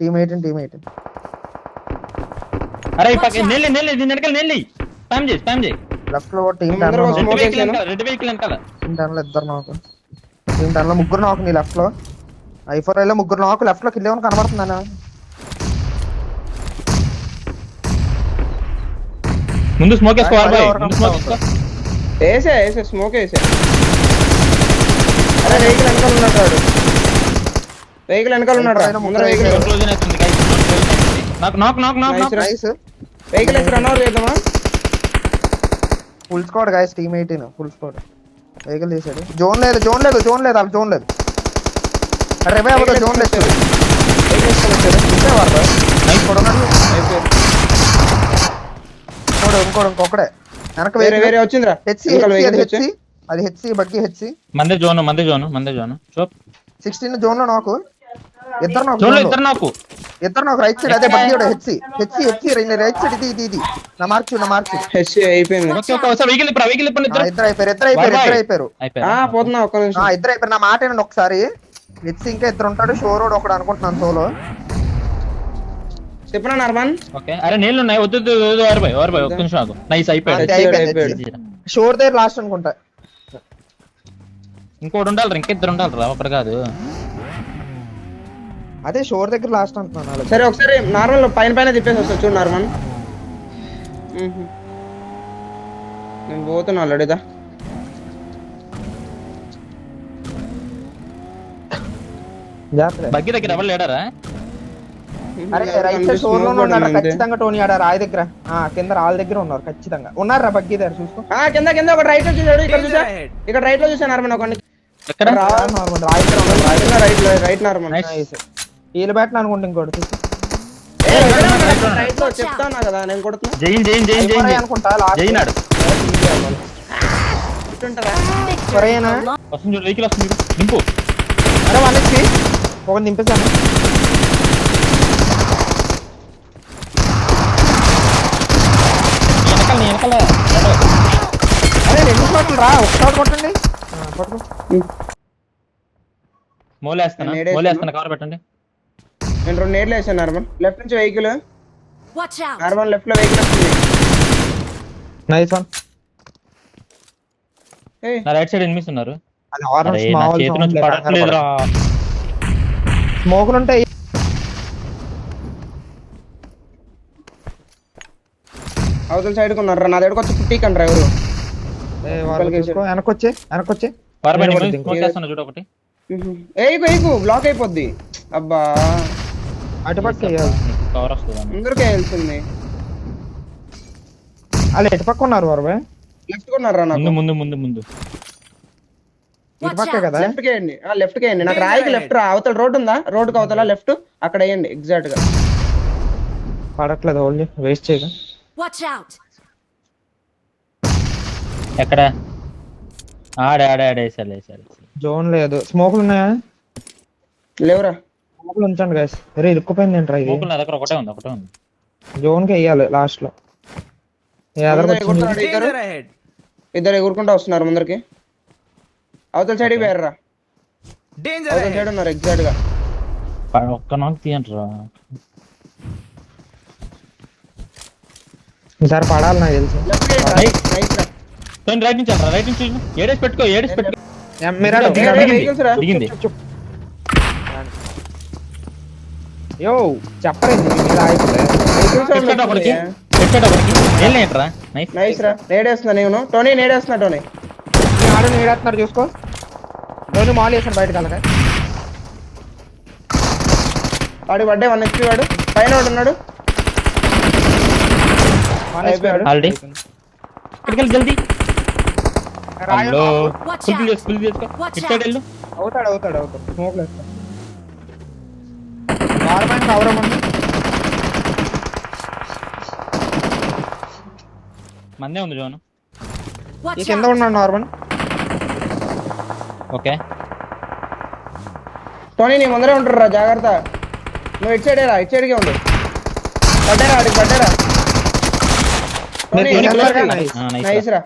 Team 18 అరే ఈ పక్క నెల్లి దీని వెనకాల నెల్లి స్పామ్ చేయి లెఫ్ట్ లో టీమ్ రెడ్ వెహికల్ వెనకాల టీమ్ 10 లో ఇద్దరు నాకు టీమ్ 10 లో ముగ్గురు నాకు నీ లెఫ్ట్ లో I4 లో ముగ్గురు నాకు లెఫ్ట్ లో కిల్ ఏమని కనబడుతుందా ముందు స్మోక్ వేసుకోవాలి వేసే స్మోక్ వేసే. అరే వెహికల్ వెనకాల ఉన్నాడు ముందర వెహికల్ వెహికల్ రన్ ఓవర్ చేద్దామా? Full squad guys team 18 full squad vehicle తీసాడు. జోన్ లేదు అలా జోన్ లేదు. అరే భయ అవ్వదు జోన్ లేదు. ఇంకొకడే వెనక వేరే వచ్చిందిరా. అది హెచ్సి బగ్గి హెచ్సి మందే జోన్ 16 జోన్ లో నాకు ఇద్దరు నాకు రైట్ సైడ్ అదే బగ్గి హెచ్సి రైట్ సైడ్ ఇది నా మార్చు అయిపోయింది. ఇద్దరు అయిపోయారు పోతున్నా ఒక్క నిమిషం. ఇద్దరు అయిపోయారు. నా మాట ఏంటండి ఒకసారి హెచ్సి ఇంకా ఇద్దరు ఉంటాడు షోర్ రోడ్ ఒకడు అనుకుంటున్నాను సోలో చెప్పనా నార్మన్. అరే నీళ్ళు ఉన్నాయి వద్దు ఒక్క నిమిషం ఆగు. నైస్ అయిపోయాడు. షోర్ దగ్గర లాస్ట్ అనుకుంటా. ఇంకోటి ఉండాలి ఇంకిద్దరు ఉండాలి రా ఒకటి కాదు. అదే షోర్ దగ్గర లాస్ట్ అంటున్నాను. సరే ఒకసారి నార్మల్ పైన తిప్పేసి వస్తా చూడు నార్మల్. నేను పోతున్నా ఆల్రెడీదా. బగ్గి దగ్గర ఎవరు లేడారా? అరే రైట్ సైడ్ షోర్ లో ఉన్నాడు ఖచ్చితంగా టోనీ ఆడారు రాయి దగ్గర కింద రాళ్ళ దగ్గర ఉన్నారు ఖచ్చితంగా ఉన్నారా బగ్గి దగ్గర చూసుకో. కింద ఒక రైట్ లో చూసాడు ఇక్కడ రైట్ లో చూసాను నార్మల్ ఒకటి రైట్ నార్మల్ వీళ్ళు బ్యాట్లు అనుకుంటా ఇంకోటి చెప్తాను కదా నేను కొడుతున్నా అనుకుంటా అరే వాళ్ళకి ఒక దింపేశాను. అరే 2 షాట్లు రా ఒక షాట్ కొట్టండి మోలేస్తాను కవర్ పెట్టండి. నేను 2 నేర్లు వేసాను నార్మల్. లెఫ్ట్ నుంచి వెహికల్ నార్మల్ లెఫ్ట్ లో వెహికల్ వస్తుంది. Nice one. నా రైట్ సైడ్ ఎనిమిస్ ఉన్నారు. స్మోకులు ఉంటాయి. అవతల సైడ్ కొన్నారు నా దగ్గరకు వచ్చి పుట్టికండి ఎవరు వెనకొచ్చే చూడొకటి ఏకు బ్లాక్ అయిపోద్ది. అబ్బా అటుపక్క ముందరికి వేయాల్సింది. వాళ్ళు ఎటుపక్క ఉన్నారు వరబాయ్? లెఫ్ట్ కొన్నారా నాకు ముందు ఇటుపక్కే కదా. లెఫ్ట్ కి వేయండి నాకు రాయికి లెఫ్ట్ రా. అవతల రోడ్ ఉందా రోడ్కి అవతల లెఫ్ట్ అక్కడ వేయండి ఎగ్జాక్ట్ గా. పడట్లేదు ఓన్లీ వేస్ట్ చేయగా. ఎక్కడ ఆడేసారు జోన్ లేదు. స్మోకులు ఉన్నాయా? లేవురా. స్మోకులు ఉంచండి గైస్. అరే ఇరుక్కుపోయింది ఏంట్రా ఇది. నా దగ్గర ఒకటే ఉంది. జోన్ కి వేయాలి లాస్ట్ లో. ఇద్దరు ఎగురుకుంటా వస్తున్నారు ముందరికి. అవతల సైడ్ పోయారా అవతల సైడ్ ఉన్నారు ఎగ్జాక్ట్ గా. ఒక్క నాకు తీయండి రా. ఈసారి పడాలి నాకు తెలుసు. రైట్ నుంచి ఏడేసి పెట్టుకో దిగింది. యో చెప్పలేదు నేడేస్తున్నా నేను. టోనీ నేడేస్తున్నా. టోనీ ఆడు నేడేస్తున్నారు చూసుకో. టోనీ మాల్ వేసాను బయట కలగా. వాడి పడ్డే 1 HP వాడు పైన వాడు ఉన్నాడు. జల్దీ అవుతాడు స్మోక్ వేస్తా. నార్మల్ అవరమండి మందే ఉంది జోన్. ఈ కింద ఉన్నాడు నార్మల్. ఓకే టోనీ నీ ముందరే ఉంటారు రా జాగ్రత్త. నువ్వు ఇటు సైడ్కే ఉండు. పడ్డారా ఆడికి పడ్డారా. నైస్ రా.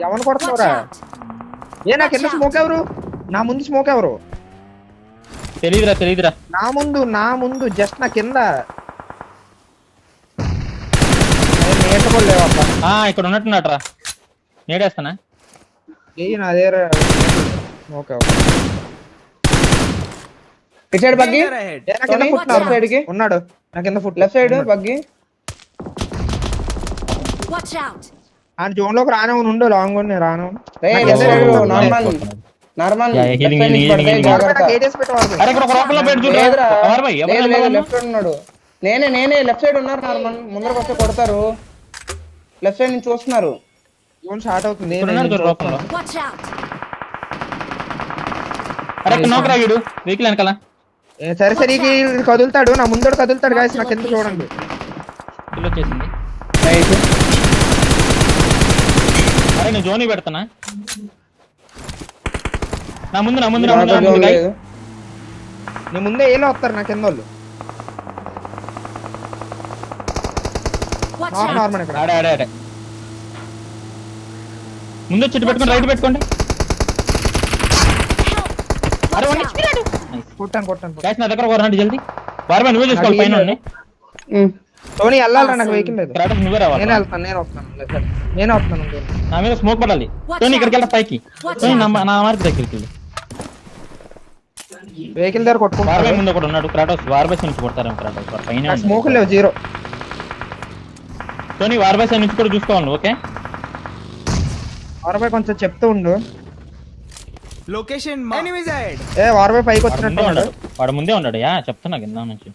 ఎవరు కొడుతున్నారా? ఏ నాకు ఎన్ని స్మోక్ ఎవరు నా ముందు స్మోక్ ఎవరు? తెలీదురా నా ముందు జస్ట్ నా కింద. నేట కూడా లేవబ్బా. ఇక్కడ ఉన్నట్టున్నాట్రా, నేడేస్తానా? నా దగ్గర ఓకే ఇటు సైడ్ బగ్గి సైడ్ కి ఉన్నాడు. నా కింద ఫుట్ లెఫ్ట్ సైడ్ బగ్గి. ఆయన జోన్ లోకి రానే ఉండు. లాంగ్ నేను రాను. నార్మల్ లెఫ్ట్ ఉన్నాడు. నేనే లెఫ్ట్ సైడ్ ఉన్నారు. నార్మల్ ముందరకు వస్తే కొడతారు. లెఫ్ట్ సైడ్ నుంచి చూస్తున్నారు. జోన్ స్టార్ట్ అవుతుంది. వెహికల్ వెనకాల. సరే కదులుతాడు. నా ముందు కదులుతాడు గాయస్. నాకు ఎందుకు చూడండి. వచ్చేసింది. అరే నేను జోని పెడతానా? నా ముందు నీ ముందే ఏలో వస్తారు నా కింద వాళ్ళు. నార్మల్ ఇక్కడ ఆడే ముందు చెట్టు పెట్టుకోండి. రైట్ పెట్టుకోండి. అరే కొట్టాను. గాయస్ నా దగ్గర ఒక రండి జల్దీ. బార్బా నువ్వే చూసుకోవాలి పైన. టోనీ వెళ్ళాలరా, నాకు వెహికల్ లేదు. నువ్వే రావాలి. నేను వస్తాను. నా మీద స్మోక్ పడాలి. టోనీ ఇక్కడికి వెళ్ళా పైకి. టోనీ నా మార్క్ దగ్గరికి వెళ్ళి వెహికల్ దగ్గర కొట్టుకుంటా. వార్బై ముందు ఒకటి ఉన్నాడు. క్రాటోస్ వార్బై నుంచి కొడతారు. క్రాటోస్ పైన స్మోక్ లేవు 0. టోనీ వార్బై సైడ్ నుంచి కూడా చూసుకోవాలి. ఓకే వార్బై కొంచెం చెప్తూ ఉండు. లొకేషన్ వార్బై పైకి వచ్చినట్టు వాడు ముందే ఉన్నాడు. చెప్తున్నా కింద నుంచి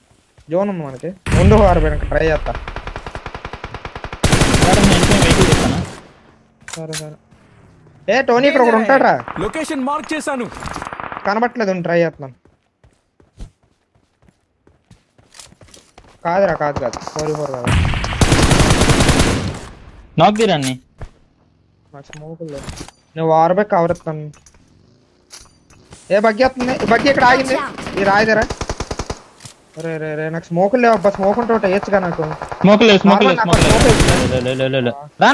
జోన్ ఉంది మనకి. ముందు వార్బై ట్రై చేస్తా. సరే టోనీ ఇక్కడ ఒకడు ఉంటాడ్రా. లొకేషన్ మార్క్ చేశాను. కనబట్లేదు. ట్రై చేస్తున్నాను. కాదు 44 కాదు. నాక్ తీరాన్ని. నాకు స్మోక్ లేదు. నేను వార్బై కవర్ ఎత్తాను. బగ్గి వస్తుంది. బగ్గి ఇక్కడ ఆగింది. ఈ రాయిదరా. రే నాకు స్మోక్ లేవు అబ్బా. స్మోక్ ఉంటే వేయచ్చుగా నాకు. స్మోక్ లేదు.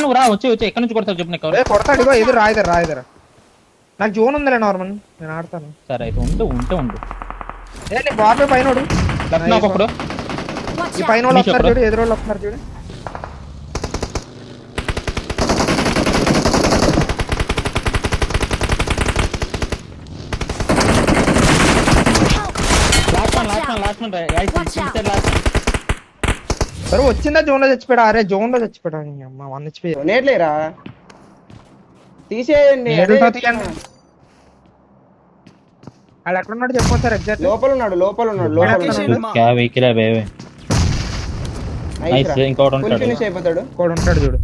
నువ్వు రా. వచ్చి ఎక్కడి నుంచి కొడతావు చెప్పు. కొడతాడు. ఇగో ఎదురు రాయిదరా. నాకు జోన్ ఉందిలే నార్మల్. నేను ఆడతాను. సరే అయితే ఉండు. వార్బై పైన ఒకడు. ఈ పైన వాళ్ళు వస్తున్నారు చూడు. ఎదురు వాళ్ళు వస్తున్నారు చూడు. సరే వచ్చిందా జోన్ లో చచ్చిపోయా. అరే జోన్ లో చచ్చిపోయా. అమ్మ 1 HP. నేట్లేరా తీసేయండి. వాళ్ళు ఎక్కడ ఉన్నాడు చెప్పు సార్. ఎగ్జాక్ట్ లోపల ఉన్నాడు. ఫినిష్ అయిపోతాడు. ఉంటాడు చూడు.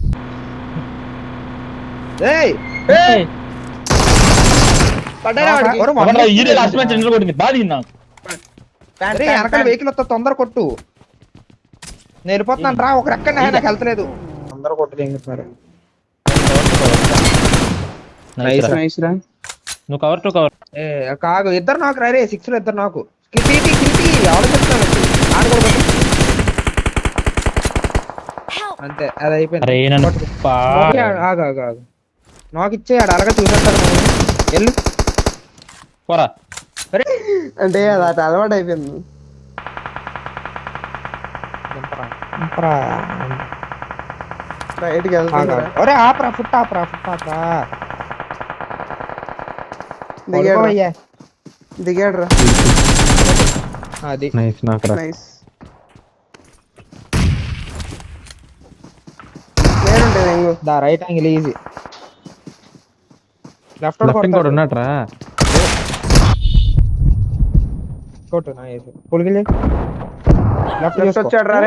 వెనకాల వెహికల్ వస్తా. తొందర కొట్టు. నేను వెళ్ళిపోతున్నాను రా. ఒక రెక్క నాకు వెళ్తలేదు. తొందర కొట్టు. నువ్వు కవర్ టు కవర్. కాదు ఇద్దరు నాకు రే. 6 లో ఇద్దరు నాకు. ఆలోచిస్తున్నాను. అంతే అది అయిపోయింది. ఆగు నాకు ఇచ్చేయాడు. అలాగే చూసేస్తాడు. వెళ్ళు పోరా. అంటే అది అటు అలవాటు అయిపోయింది. రైట్కి వెళ్తాను. ఆపరా. ఫుట్ ఆపరా. దిగాడు రా. అది nice. Right angle easy. Left ఉన్నట్రా. కొట్టు. పులికి లెఫ్ట్ వచ్చాడు రా.